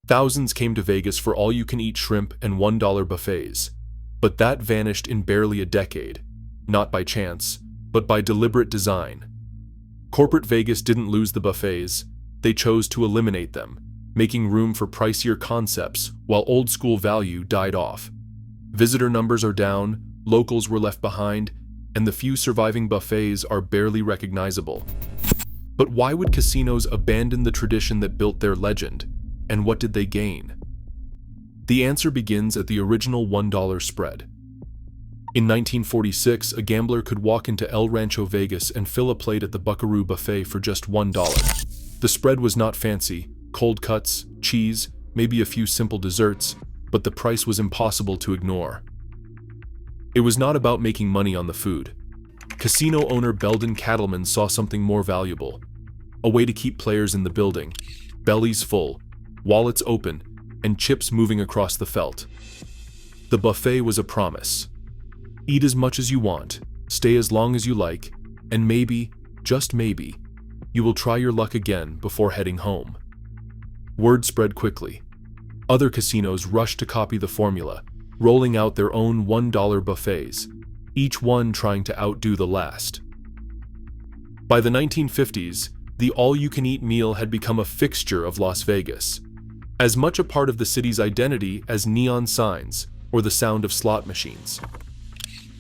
Thousands came to Vegas for all-you-can-eat shrimp and $1 buffets, but that vanished in barely a decade, not by chance, but by deliberate design. Corporate Vegas didn't lose the buffets, they chose to eliminate them, making room for pricier concepts while old-school value died off. Visitor numbers are down, locals were left behind, and the few surviving buffets are barely recognizable. But why would casinos abandon the tradition that built their legend, and what did they gain? The answer begins at the original $1 spread. In 1946, a gambler could walk into El Rancho Vegas and fill a plate at the Buckaroo Buffet for just $1. The spread was not fancy, cold cuts, cheese, maybe a few simple desserts, but the price was impossible to ignore. It was not about making money on the food. Casino owner Belden Cattleman saw something more valuable, a way to keep players in the building, bellies full, wallets open, and chips moving across the felt. The buffet was a promise. Eat as much as you want, stay as long as you like, and maybe, just maybe, you will try your luck again before heading home. Word spread quickly. Other casinos rushed to copy the formula, rolling out their own $1 buffets, each one trying to outdo the last. By the 1950s, the all-you-can-eat meal had become a fixture of Las Vegas, as much a part of the city's identity as neon signs or the sound of slot machines.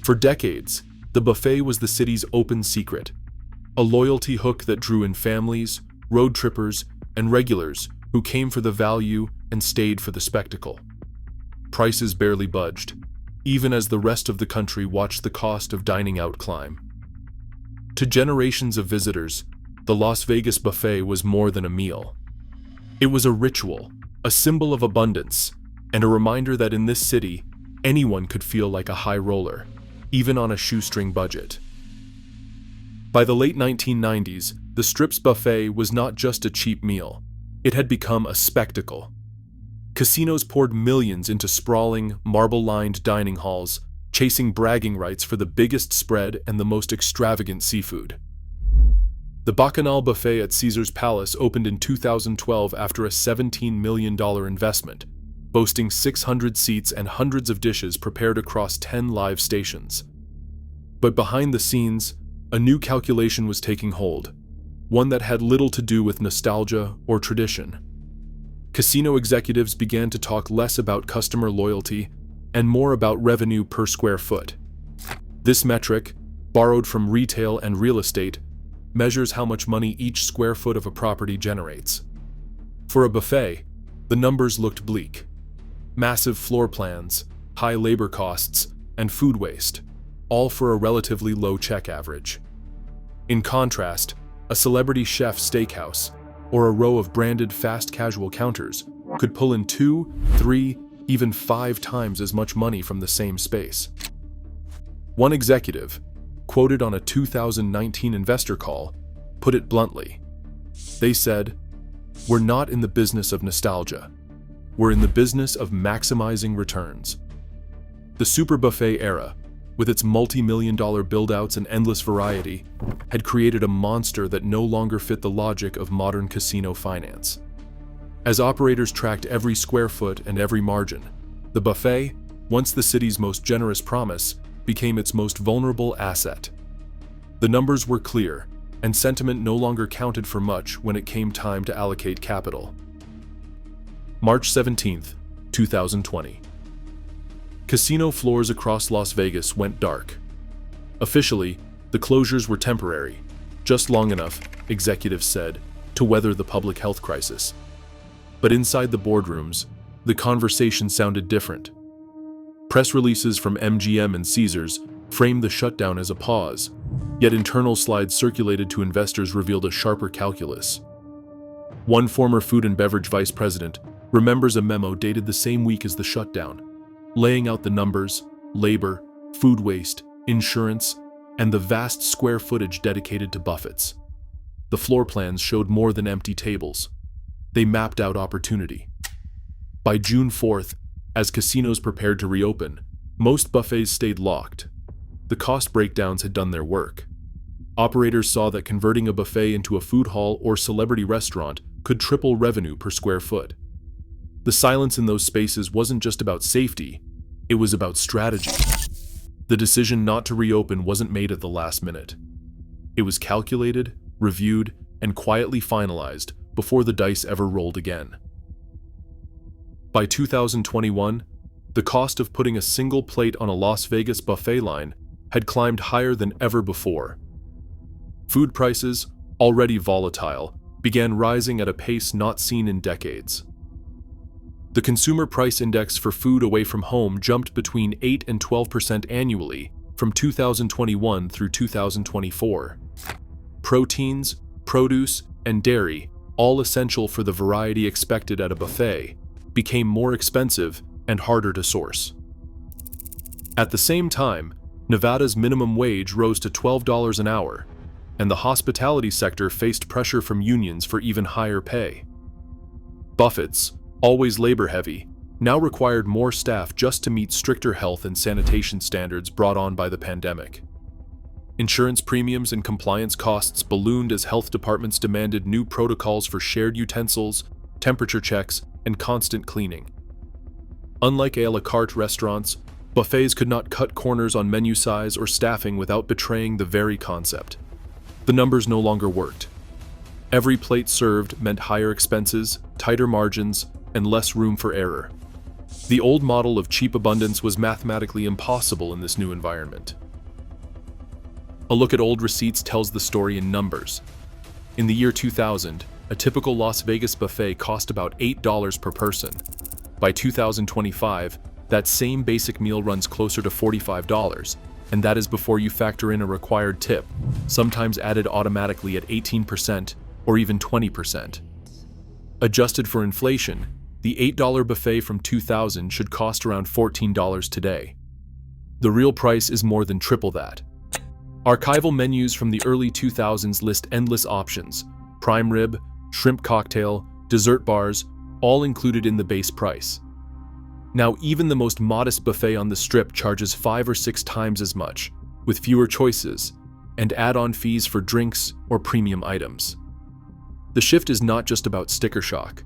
For decades, the buffet was the city's open secret, a loyalty hook that drew in families, road trippers, and regulars who came for the value and stayed for the spectacle. Prices barely budged, even as the rest of the country watched the cost of dining out climb. To generations of visitors, the Las Vegas buffet was more than a meal. It was a ritual, a symbol of abundance, and a reminder that in this city, anyone could feel like a high roller, even on a shoestring budget. By the late 1990s, the Strip's buffet was not just a cheap meal. It had become a spectacle. Casinos poured millions into sprawling, marble-lined dining halls, chasing bragging rights for the biggest spread and the most extravagant seafood. The Bacchanal Buffet at Caesar's Palace opened in 2012 after a $17 million investment, boasting 600 seats and hundreds of dishes prepared across 10 live stations. But behind the scenes, a new calculation was taking hold, one that had little to do with nostalgia or tradition. Casino executives began to talk less about customer loyalty and more about revenue per square foot. This metric, borrowed from retail and real estate, measures how much money each square foot of a property generates. For a buffet, the numbers looked bleak. Massive floor plans, high labor costs, and food waste, all for a relatively low check average. In contrast, a celebrity chef steakhouse, or a row of branded fast casual counters, could pull in 2, 3, even 5 times as much money from the same space. One executive, quoted on a 2019 investor call, put it bluntly. They said, "We're not in the business of nostalgia. We're in the business of maximizing returns." The super buffet era, with its multi-million-dollar build-outs and endless variety, had created a monster that no longer fit the logic of modern casino finance. As operators tracked every square foot and every margin, the buffet, once the city's most generous promise, became its most vulnerable asset. The numbers were clear, and sentiment no longer counted for much when it came time to allocate capital. March 17, 2020. Casino floors across Las Vegas went dark. Officially, the closures were temporary, just long enough, executives said, to weather the public health crisis. But inside the boardrooms, the conversation sounded different. Press releases from MGM and Caesars framed the shutdown as a pause, yet internal slides circulated to investors revealed a sharper calculus. One former food and beverage vice president remembers a memo dated the same week as the shutdown, laying out the numbers, labor, food waste, insurance, and the vast square footage dedicated to buffets. The floor plans showed more than empty tables. They mapped out opportunity. By June 4th, as casinos prepared to reopen, most buffets stayed locked. The cost breakdowns had done their work. Operators saw that converting a buffet into a food hall or celebrity restaurant could triple revenue per square foot. The silence in those spaces wasn't just about safety, it was about strategy. The decision not to reopen wasn't made at the last minute. It was calculated, reviewed, and quietly finalized before the dice ever rolled again. By 2021, the cost of putting a single plate on a Las Vegas buffet line had climbed higher than ever before. Food prices, already volatile, began rising at a pace not seen in decades. The Consumer Price Index for food away from home jumped between 8 and 12% annually from 2021 through 2024. Proteins, produce, and dairy, all essential for the variety expected at a buffet, became more expensive and harder to source. At the same time, Nevada's minimum wage rose to $12 an hour, and the hospitality sector faced pressure from unions for even higher pay. Buffets, always labor-heavy, now required more staff just to meet stricter health and sanitation standards brought on by the pandemic. Insurance premiums and compliance costs ballooned as health departments demanded new protocols for shared utensils, temperature checks, and constant cleaning. Unlike a la carte restaurants, buffets could not cut corners on menu size or staffing without betraying the very concept. The numbers no longer worked. Every plate served meant higher expenses, tighter margins, and less room for error. The old model of cheap abundance was mathematically impossible in this new environment. A look at old receipts tells the story in numbers. In the year 2000, a typical Las Vegas buffet cost about $8 per person. By 2025, that same basic meal runs closer to $45, and that is before you factor in a required tip, sometimes added automatically at 18% or even 20%. Adjusted for inflation, the $8 buffet from 2000 should cost around $14 today. The real price is more than triple that. Archival menus from the early 2000s list endless options: prime rib, shrimp cocktail, dessert bars, all included in the base price. Now even the most modest buffet on the Strip charges 5 or 6 times as much, with fewer choices, and add-on fees for drinks or premium items. The shift is not just about sticker shock.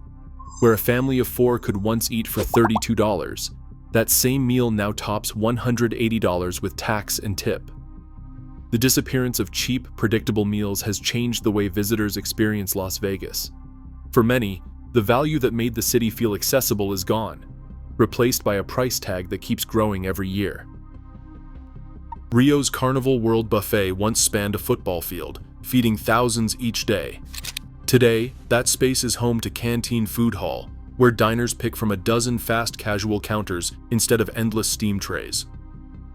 Where a family of 4 could once eat for $32, that same meal now tops $180 with tax and tip. The disappearance of cheap, predictable meals has changed the way visitors experience Las Vegas. For many, the value that made the city feel accessible is gone, replaced by a price tag that keeps growing every year. Rio's Carnival World Buffet once spanned a football field, feeding thousands each day. Today, that space is home to Canteen Food Hall, where diners pick from a dozen fast casual counters instead of endless steam trays.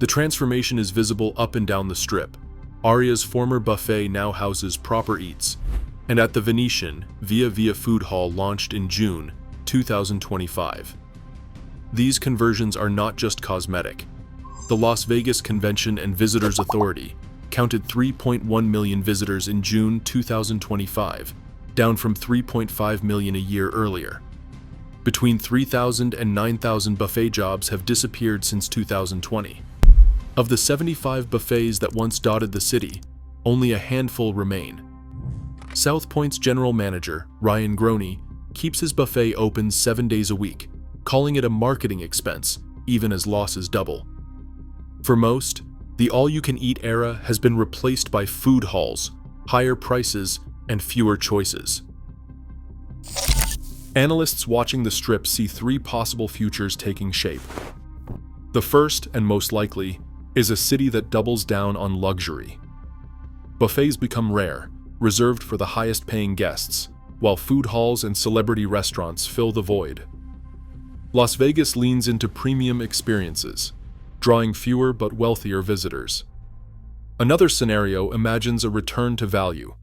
The transformation is visible up and down the Strip. Aria's former buffet now houses Proper Eats, and at the Venetian, Via Food Hall launched in June 2025. These conversions are not just cosmetic. The Las Vegas Convention and Visitors Authority counted 3.1 million visitors in June 2025, down from 3.5 million a year earlier. Between 3,000 and 9,000 buffet jobs have disappeared since 2020. Of the 75 buffets that once dotted the city, only a handful remain. South Point's general manager, Ryan Groney, keeps his buffet open 7 days a week, calling it a marketing expense, even as losses double. For most, the all-you-can-eat era has been replaced by food halls, higher prices, and fewer choices. Analysts watching the Strip see 3 possible futures taking shape. The first, and most likely, is a city that doubles down on luxury. Buffets become rare, reserved for the highest-paying guests, while food halls and celebrity restaurants fill the void. Las Vegas leans into premium experiences, drawing fewer but wealthier visitors. Another scenario imagines a return to value,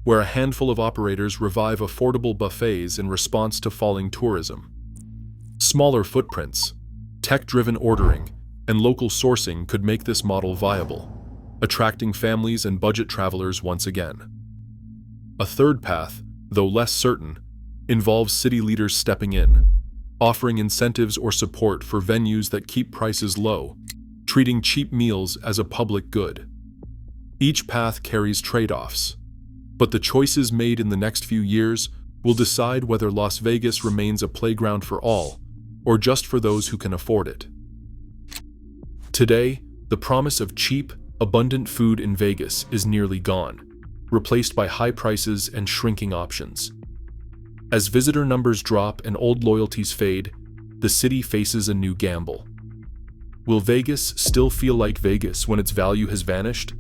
where a handful of operators revive affordable buffets in response to falling tourism. Smaller footprints, tech-driven ordering, and local sourcing could make this model viable, attracting families and budget travelers once again. A third path, though less certain, involves city leaders stepping in, offering incentives or support for venues that keep prices low, treating cheap meals as a public good. Each path carries trade-offs, but the choices made in the next few years will decide whether Las Vegas remains a playground for all, or just for those who can afford it. Today, the promise of cheap, abundant food in Vegas is nearly gone, replaced by high prices and shrinking options. As visitor numbers drop and old loyalties fade, the city faces a new gamble. Will Vegas still feel like Vegas when its value has vanished?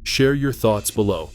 Share your thoughts below.